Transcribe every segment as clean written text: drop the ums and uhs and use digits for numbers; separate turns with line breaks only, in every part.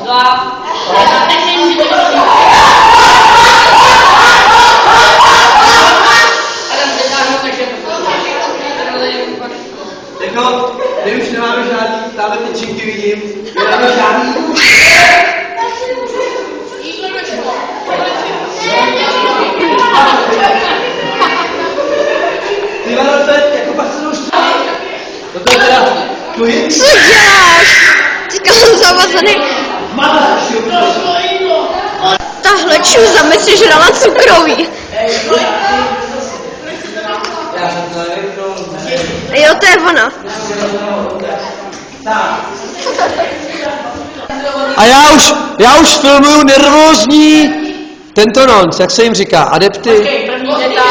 2.
Jako, my už nemáme žádný, tamhle ty činky vidím, nemáme žádný. Ty Vánoce, jako pak se už to je teda klid.
Co děláš? Teďka jsem zavazený. Tahle čuza mi si žrala cukroví. Jo, to je ona.
A já už filmuju nervózní tento nonc, jak se jim říká, adepty.
První děta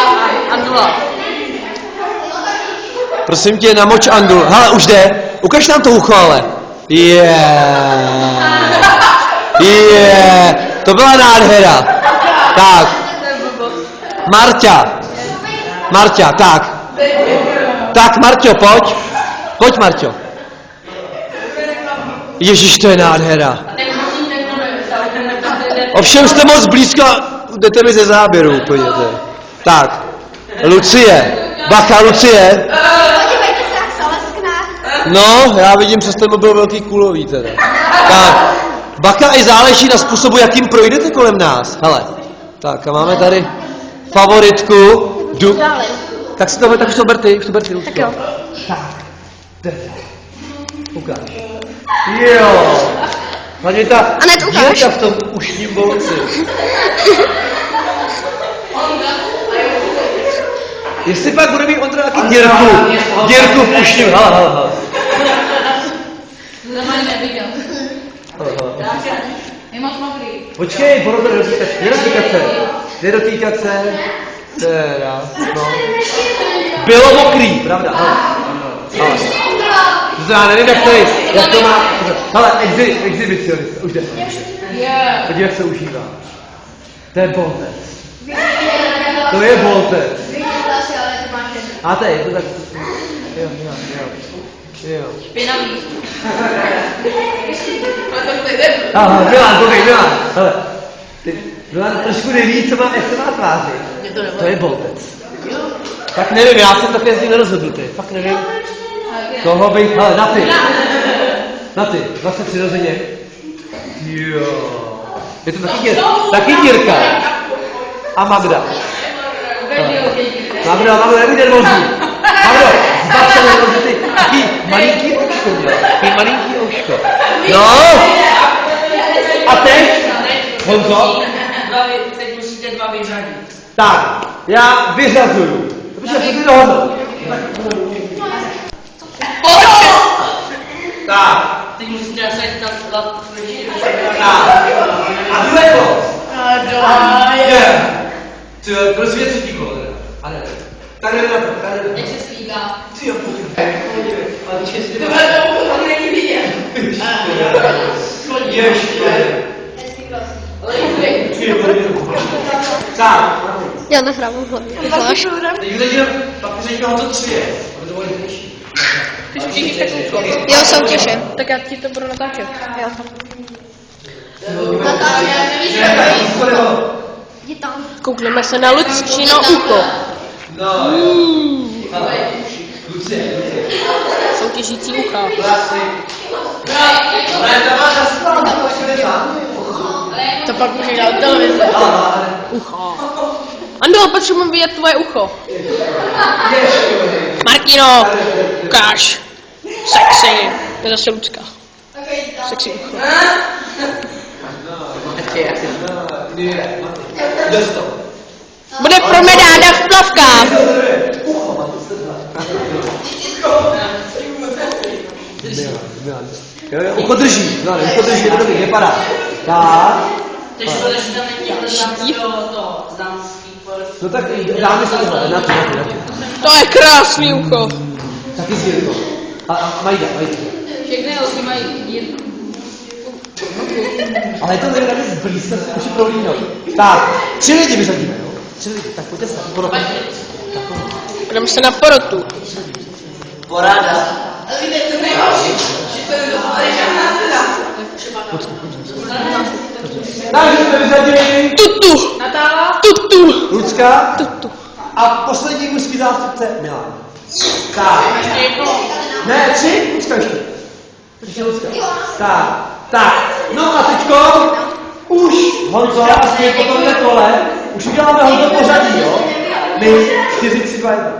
Andula.
Prosím tě, namoč Andul. Hele, už jde. Ukaž nám to ucho, ale. To byla nádhera. Tak. Marťa, tak. Tak, Marťo, pojď. Pojď, Marťo. Ježíš, to je nádhera. Ovšem jste moc blízko, jdete mi ze záběru úplně. Tak, Lucie. Bacha, Lucie. No, já vidím, přes ten mobil velký kulový teda. Tak, bacha i záleží na způsobu, jakým projdete kolem nás. Hele, tak a máme tady favoritku. Tak si to, tak už to ber ty,
Tak jo.
Tak, ukáž. Jo. Hlavně ta dírka v tom ušním bolci. Jestli pak bude mít Ondra taky dírku v ušním, hele.
Je moc mokrý.
Počkej, nedotýkat se. Teda, no. Bylo mokrý, pravda, hele. Já nevím, jak to má. Hele, exhibicionista, už jde. Podívej, jak se užívá. To je boltec. To je boltec. A to je to tak. Jo.
Špinavý.
Aha, Milan. Hele. Milan trošku neví, jak se má tváři. To je boltec. Tak nevím, já jsem také z ní nerozhodnutý. Fakt nevím. Koho bych, hele, na ty, vlastně přirozeně. Jo. Je to taky dírka. A Magda. Magda, nebuď nervózní. Magdo, zbav se nervózní, ty taký malinký ouško měla. Taký malinký ouško. No. A teď? Honzo?
Teď musíte 2 vyřadit.
Tak, já vyřazuju. Protože se ty dohodnou. Tak.
Teď musíte nasadit tam hlavu.
Tak. A druhé kolo. Prosím, třetí kolo. A ne. Tak jdeme na to.
Jak se slíká?
Ty jo, podívej.
To není vidět.
Ještě. Tak.
Já nahrávám hlavně. Zvlášť.
Teď udělám, pak řeknu, to 3 je. Aby to bylo jednodušší.
Ty všichni tak
Jo, soutěže.
Tak já ti to budu natáčet.
Jo.
Koukneme se na Lucčino ucho.
No, Lucie.
Soutěžící ucha. To pak může dát televize. Ucho. Ando, potřebuji vidět tvoje ucho. Martino, ukáž. Sexy. To je zase Lucka. Sexy ucho. Bude promenáda v plavkách.
Ucho drží, to dobrý, vypadá. Tak. No tak dáme si tohle, na to.
To je krásný ucho.
Taky s dírkou. A Majda.
Všechny oči mají dírku.
Ale je to nejde zblízka, už je prohlídnout. Tak, 3 lidi vyřadíme, jo? 3 lidi, tak pojďte se, porotu.
Jdeme se na porotu.
Porada. jsme vyřadili.
Tutu.
Natála.
Tutu.
Lucka.
Tutu.
A poslední mužský zástupce Milan. Tak. Ne, 3? Lucka ještě. Ještě Lucka. Tak. No a teďko už Honzo, aspoň po tomhle kole, už uděláme Honzo pořadí, jo? My 4, 3, 2, 1.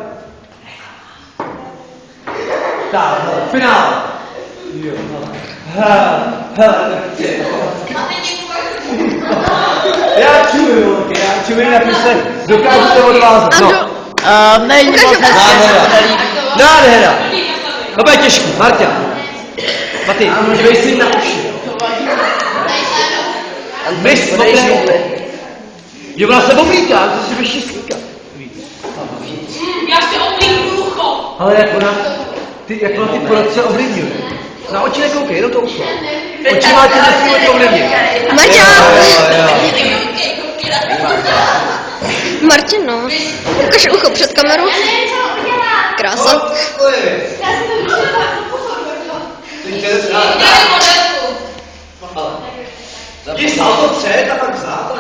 Tak, finále. Jo, já čuju, jinak se dokážete odvázat. No.
Není moc
Nádhera. To bude těžký, Marta. Maty, dej si na uši. Mys, jo, ona se oblíká, to si ještě slíká.
Já si oblíknu ucho.
Ale jak ona ty poradce ovlivňuje. Na oči nekoukej, jenom to ucho. Očima tě nesmí ovlivnit.
Marťa! Martin, no. Ukaž ucho před kamerou. Krása.
Když stál to před a pak vzad.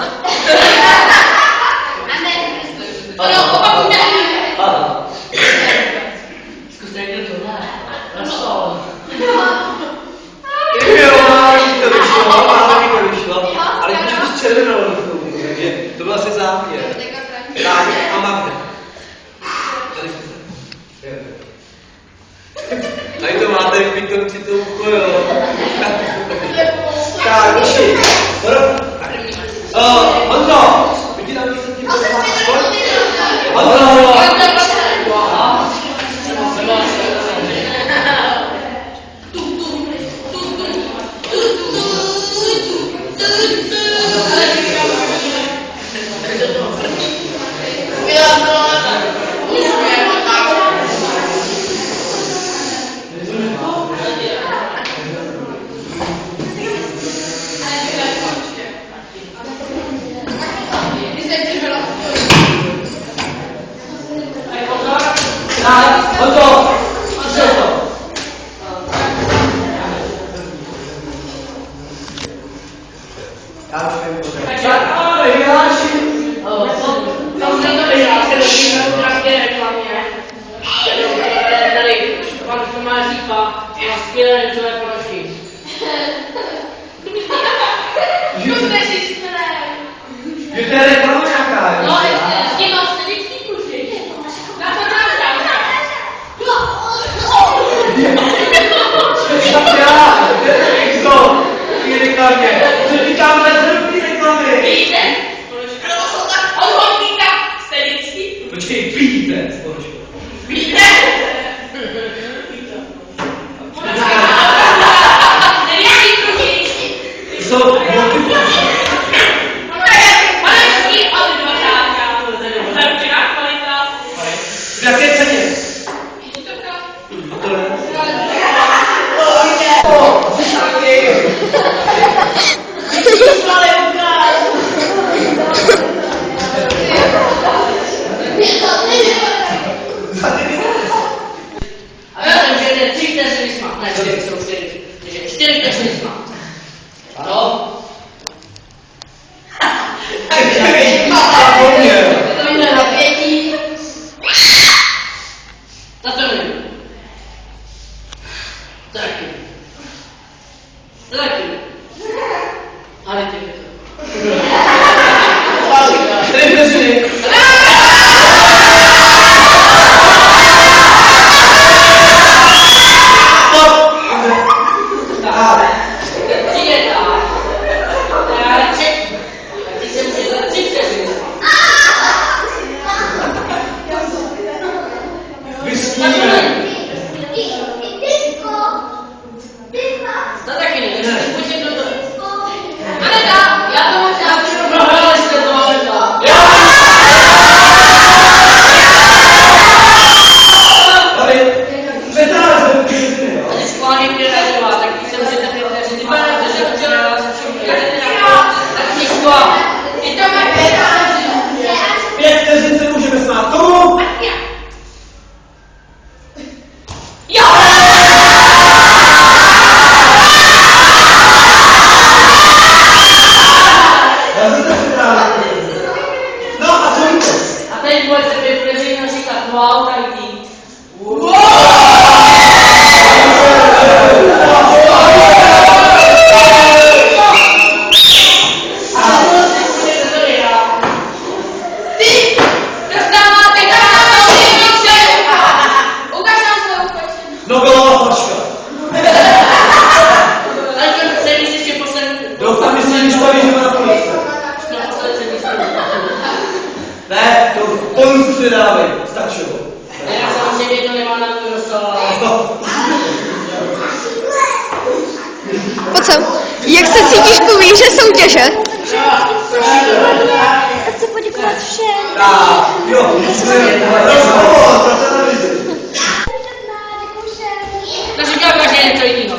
Zkuste někdo tohle.
To vyšlo, ale když to červenou, takže to byl asi záměr. Tak, a Magda. Tady to máte v pitomci to ucho, jo. Tak, uši. Honzo, vidí tam, když jsem tím Honzo!
Já to možná
Po co? Jak se cítíš po výhře soutěže?
Chci poděkovat všem.
Takže dělá každý něco jiného.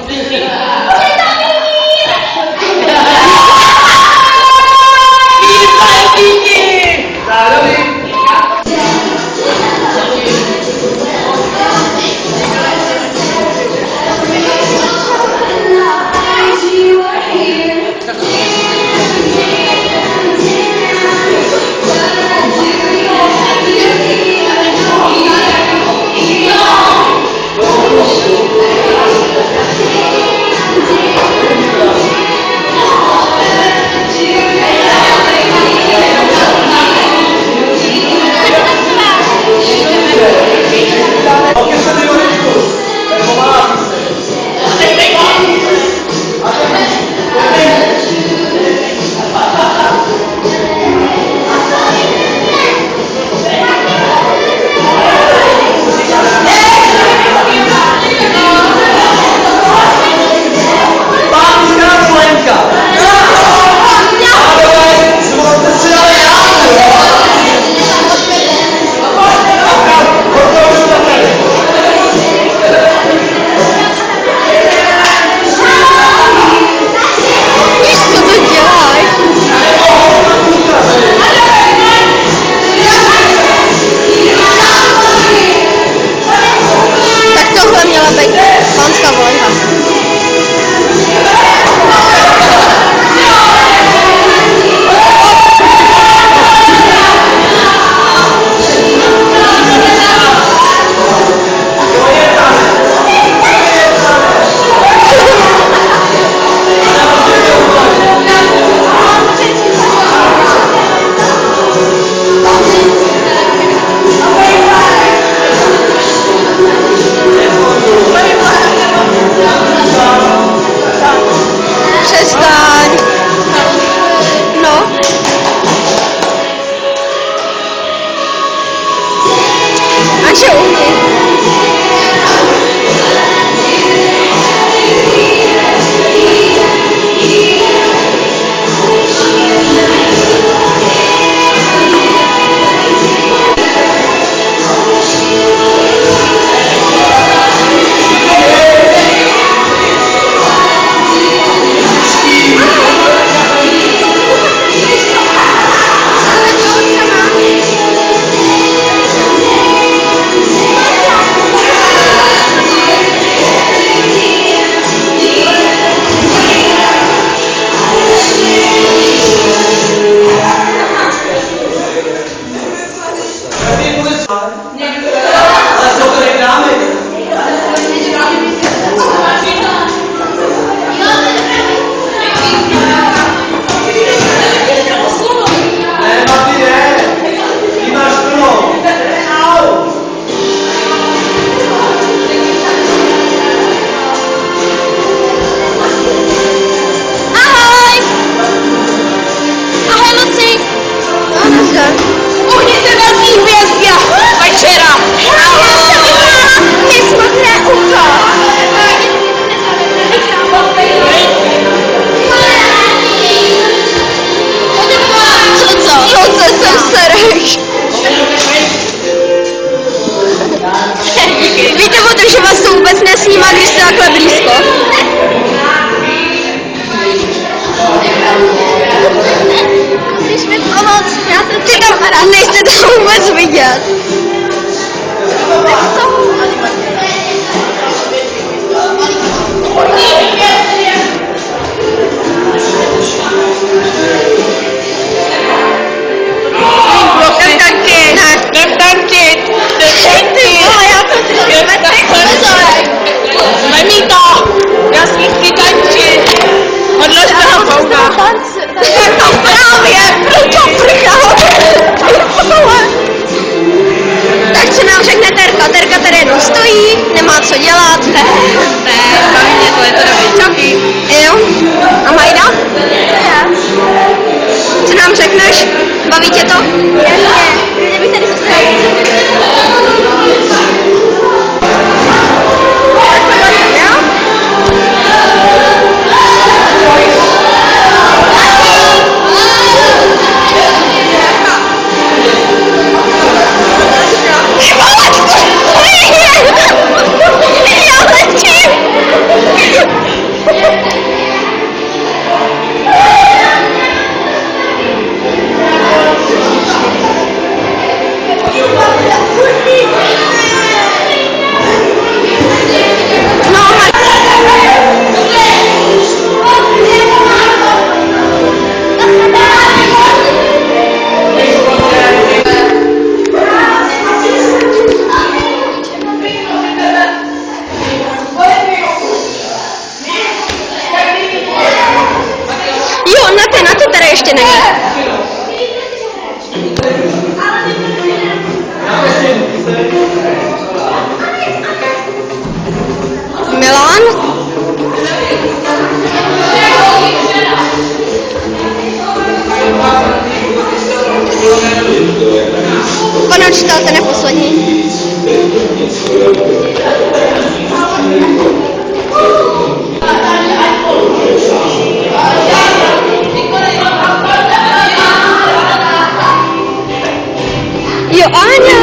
ještě není. Milan? Pane učitel, ten je poslední. Jo, Áňa!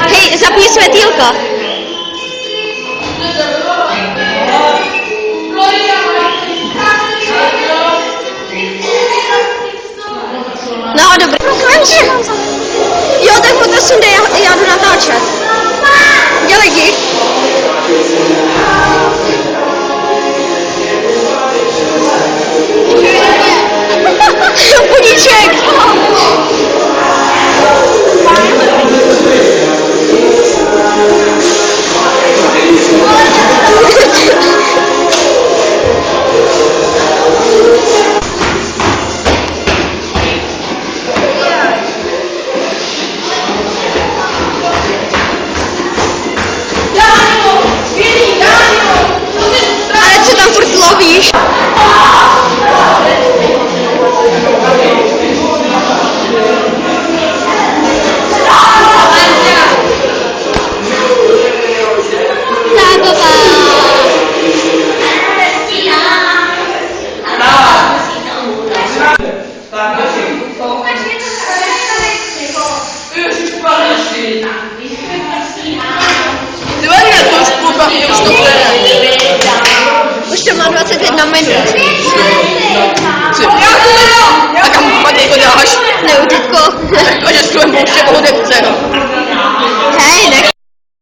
Hej, zapni světýlko. No, dobrý. Jo, tak mu to sundej, já jdu natáčet. Dělej dík. Budíček. Ale co tam furt lovíš? Už to má 21 minut.